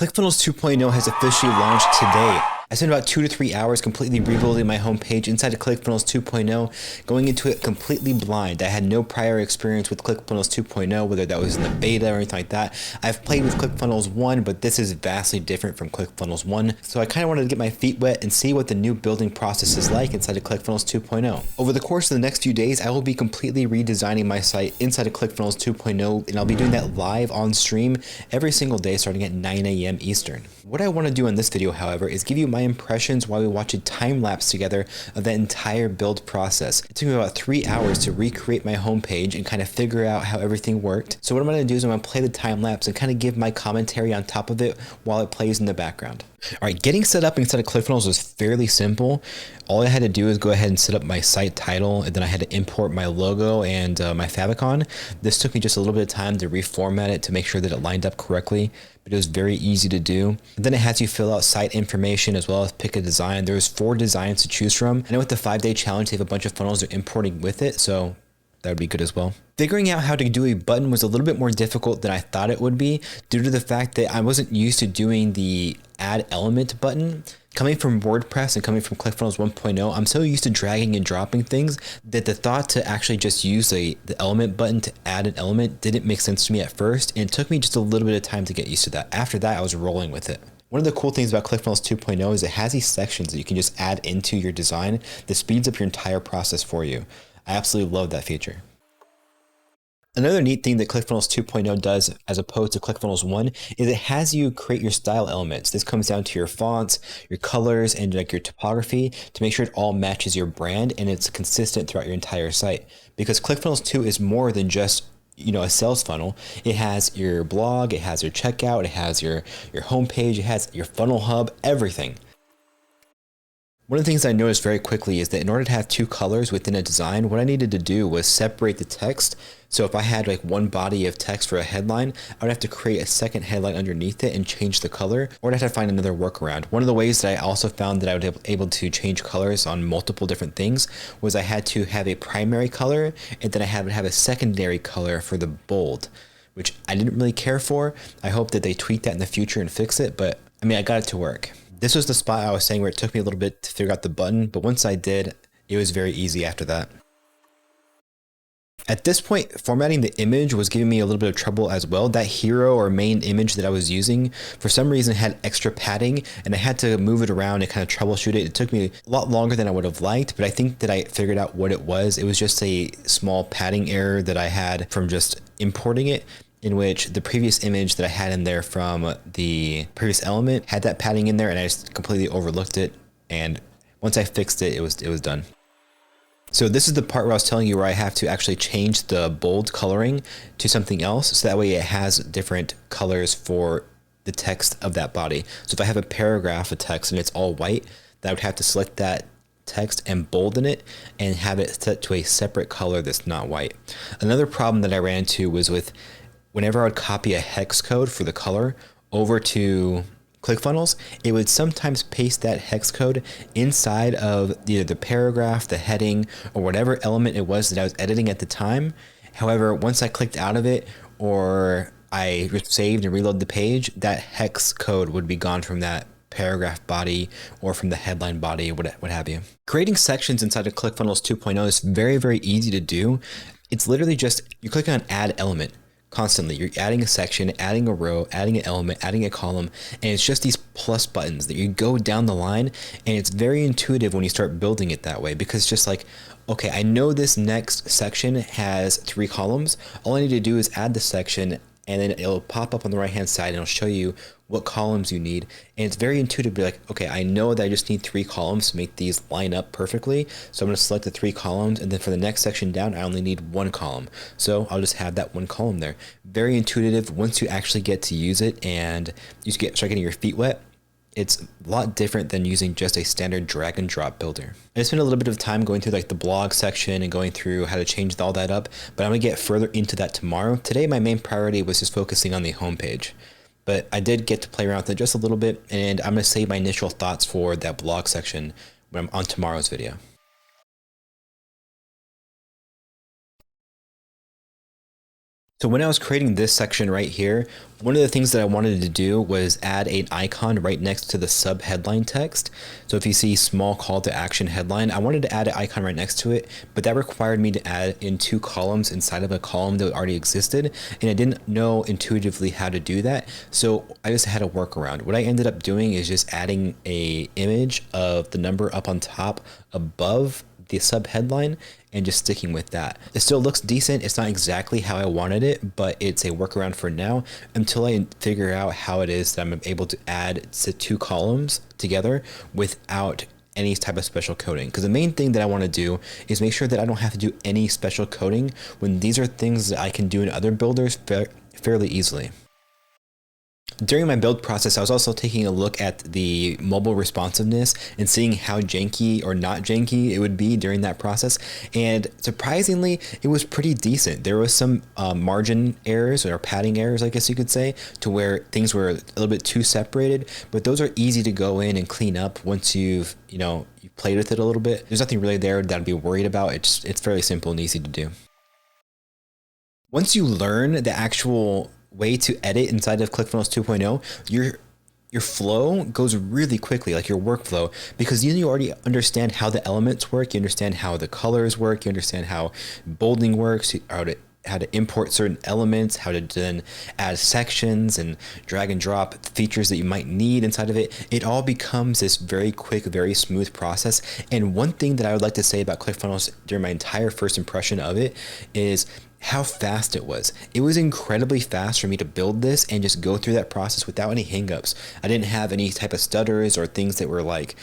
ClickFunnels 2.0 has officially launched today. I spent about 2 to 3 hours completely rebuilding my homepage inside of ClickFunnels 2.0, going into it completely blind. I had no prior experience with ClickFunnels 2.0, whether that was in the beta or anything like that. I've played with ClickFunnels 1, but this is vastly different from ClickFunnels 1. So I kind of wanted to get my feet wet and see what the new building process is like inside of ClickFunnels 2.0. Over the course of the next few days, I will be completely redesigning my site inside of ClickFunnels 2.0, and I'll be doing that live on stream every single day starting at 9 a.m. Eastern. What I want to do in this video, however, is give you my impressions while we watch a time lapse together of that entire build process. It took me about 3 hours to recreate my homepage and kind of figure out how everything worked. So what I'm going to do is I'm going to play the time lapse and kind of give my commentary on top of it while it plays in the background. All right, getting set up inside of ClickFunnels was fairly simple. All I had to do is go ahead and set up my site title, and then I had to import my logo and my favicon. This took me just a little bit of time to reformat it to make sure that it lined up correctly, but it was very easy to do. And then it has you fill out site information as well as pick a design. There's 4 designs to choose from. I know with the 5-day challenge, they have a bunch of funnels they're importing with it, so that would be good as well. Figuring out how to do a button was a little bit more difficult than I thought it would be due to the fact that I wasn't used to doing the add element button. Coming from WordPress and coming from ClickFunnels 1.0, I'm so used to dragging and dropping things that the thought to actually just use the element button to add an element didn't make sense to me at first, and it took me just a little bit of time to get used to that. After that, I was rolling with it. One of the cool things about ClickFunnels 2.0 is it has these sections that you can just add into your design that speeds up your entire process for you. I absolutely love that feature. Another neat thing that ClickFunnels 2.0 does as opposed to ClickFunnels 1 is it has you create your style elements. This comes down to your fonts, your colors, and like your typography to make sure it all matches your brand and it's consistent throughout your entire site. Because ClickFunnels 2 is more than just a sales funnel. It has your blog, it has your checkout, it has your homepage, it has your funnel hub, everything. One of the things I noticed very quickly is that in order to have 2 colors within a design, what I needed to do was separate the text. So if I had like one body of text for a headline, I would have to create a second headline underneath it and change the color, or I'd have to find another workaround. One of the ways that I also found that I would be able to change colors on multiple different things was I had to have a primary color, and then I would have a secondary color for the bold, which I didn't really care for. I hope that they tweak that in the future and fix it, but I mean, I got it to work. This was the spot I was saying where it took me a little bit to figure out the button, but once I did, it was very easy after that. At this point, formatting the image was giving me a little bit of trouble as well. That hero or main image that I was using, for some reason, had extra padding, and I had to move it around and kind of troubleshoot it. It took me a lot longer than I would have liked, but I think that I figured out what it was. It was just a small padding error that I had from just importing it, in which the previous image that I had in there from the previous element had that padding in there, and I just completely overlooked it. And once I fixed it, it was done. So this is the part where I was telling you where I have to actually change the bold coloring to something else, so that way it has different colors for the text of that body. So if I have a paragraph of text and it's all white, then I would have to select that text and bolden it and have it set to a separate color that's not white. Another problem that I ran into was with whenever I would copy a hex code for the color over to ClickFunnels, it would sometimes paste that hex code inside of either the paragraph, the heading, or whatever element it was that I was editing at the time. However, once I clicked out of it or I saved and reloaded the page, that hex code would be gone from that paragraph body or from the headline body, what have you. Creating sections inside of ClickFunnels 2.0 is very, very easy to do. It's literally just, you click on add element. Constantly, you're adding a section, adding a row, adding an element, adding a column, and it's just these plus buttons that you go down the line, and it's very intuitive when you start building it that way, because it's just like, okay, I know this next section has 3 columns. All I need to do is add the section, and then it'll pop up on the right hand side and it'll show you what columns you need. And it's very intuitive to be like, okay, I know that I just need 3 columns to make these line up perfectly. So I'm going to select the 3 columns, and then for the next section down, I only need 1 column. So I'll just have that 1 column there. Very intuitive. Once you actually get to use it and you start getting your feet wet, it's a lot different than using just a standard drag and drop builder. I spent a little bit of time going through like the blog section and going through how to change all that up, but I'm gonna get further into that tomorrow. Today, my main priority was just focusing on the homepage, but I did get to play around with it just a little bit, and I'm gonna save my initial thoughts for that blog section when I'm on tomorrow's video. So when I was creating this section right here, one of the things that I wanted to do was add an icon right next to the sub headline text. So if you see small call to action headline, I wanted to add an icon right next to it, but that required me to add in 2 columns inside of a column that already existed. And I didn't know intuitively how to do that. So I just had a workaround. What I ended up doing is just adding a image of the number up on top above the sub headline and just sticking with that. It still looks decent. It's not exactly how I wanted it, but it's a workaround for now until I figure out how it is that I'm able to add 2 columns together without any type of special coding. Because the main thing that I want to do is make sure that I don't have to do any special coding when these are things that I can do in other builders fairly easily. During my build process, I was also taking a look at the mobile responsiveness and seeing how janky or not janky it would be during that process. And surprisingly, it was pretty decent. There was some margin errors or padding errors, I guess you could say, to where things were a little bit too separated, but those are easy to go in and clean up once you've played with it a little bit. There's nothing really there that I'd be worried about. It's fairly simple and easy to do. Once you learn the actual way to edit inside of Clickfunnels 2.0, your flow goes really quickly, like your workflow, because you already understand how the elements work, you understand how the colors work, you understand how bolding works, how to import certain elements, how to then add sections and drag and drop features that you might need inside of it. It all becomes this very quick, very smooth process. And one thing that I would like to say about Clickfunnels during my entire first impression of it is how fast it was. It was incredibly fast for me to build this and just go through that process without any hangups. I didn't have any type of stutters or things that were like,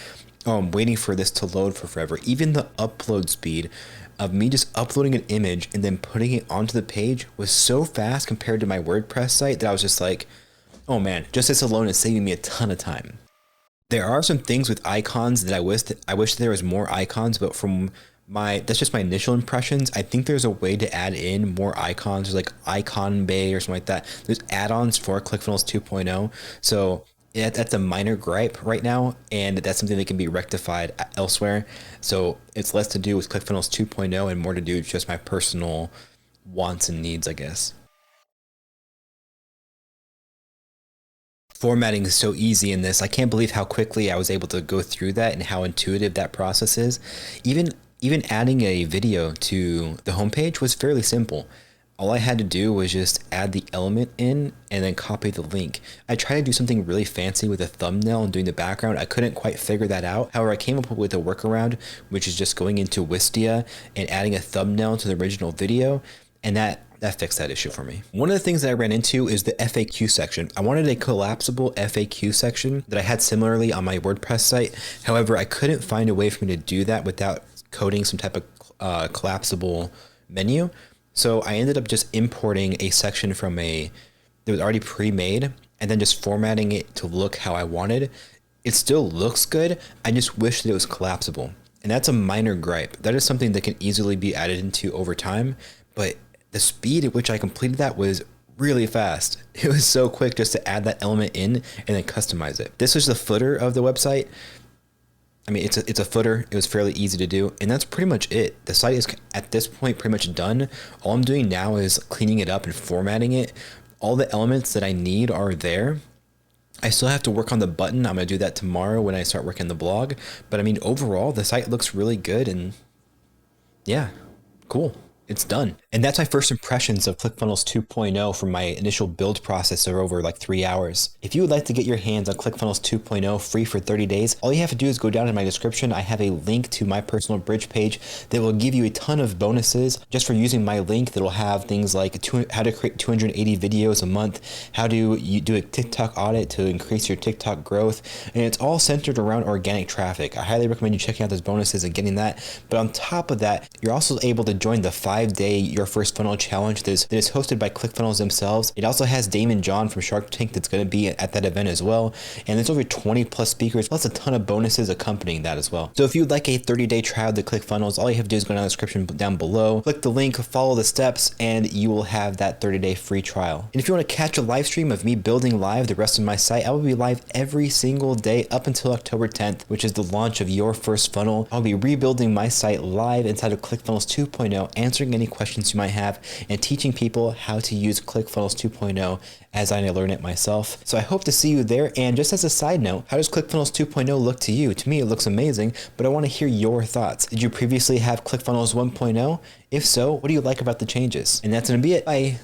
oh, I'm waiting for this to load for forever. Even the upload speed of me just uploading an image and then putting it onto the page was so fast compared to my WordPress site that I was just like, oh man, just this alone is saving me a ton of time. There are some things with icons that I wish there was more icons, but that's just my initial impressions. I think there's a way to add in more icons. There's like Icon Bay or something like that. There's add-ons for Clickfunnels 2.0. So that's a minor gripe right now, and that's something that can be rectified elsewhere. So it's less to do with Clickfunnels 2.0 and more to do with just my personal wants and needs, I guess. Formatting is so easy in this. I can't believe how quickly I was able to go through that and how intuitive that process is. Even adding a video to the homepage was fairly simple. All I had to do was just add the element in and then copy the link. I tried to do something really fancy with a thumbnail and doing the background. I couldn't quite figure that out. However, I came up with a workaround, which is just going into Wistia and adding a thumbnail to the original video, and that fixed that issue for me. One of the things that I ran into is the FAQ section. I wanted a collapsible FAQ section that I had similarly on my WordPress site. However, I couldn't find a way for me to do that without coding some type of collapsible menu. So I ended up just importing a section that was already pre-made and then just formatting it to look how I wanted. It still looks good. I just wish that it was collapsible. And that's a minor gripe. That is something that can easily be added into over time, but the speed at which I completed that was really fast. It was so quick just to add that element in and then customize it. This was the footer of the website. I mean, it's a footer. It was fairly easy to do, and that's pretty much it. The site is at this point pretty much done. All I'm doing now is cleaning it up and formatting it. All the elements that I need are there. I still have to work on the button. I'm going to do that tomorrow when I start working the blog. But I mean, overall, the site looks really good, and yeah, cool. It's done. And that's my first impressions of Clickfunnels 2.0 from my initial build process of over like 3 hours. If you would like to get your hands on Clickfunnels 2.0 free for 30 days, all you have to do is go down in my description. I have a link to my personal bridge page that will give you a ton of bonuses just for using my link. That'll have things like how to create 280 videos a month, how to do a TikTok audit to increase your TikTok growth, and it's all centered around organic traffic. I highly recommend you checking out those bonuses and getting that. But on top of that, you're also able to join the 5-day Your First Funnel Challenge that is hosted by Clickfunnels themselves. It also has Damon John from Shark Tank that's going to be at that event as well. And there's over 20 plus speakers, plus a ton of bonuses accompanying that as well. So if you'd like a 30-day trial to Clickfunnels, all you have to do is go down the description down below, click the link, follow the steps, and you will have that 30-day free trial. And if you want to catch a live stream of me building live the rest of my site, I will be live every single day up until October 10th, which is the launch of Your First Funnel. I'll be rebuilding my site live inside of Clickfunnels 2.0, answering answering any questions you might have and teaching people how to use ClickFunnels 2.0 as I learn it myself. So I hope to see you there. And just as a side note, how does ClickFunnels 2.0 look to you? To me, it looks amazing, but I want to hear your thoughts. Did you previously have ClickFunnels 1.0? If so, what do you like about the changes? And that's going to be it. Bye.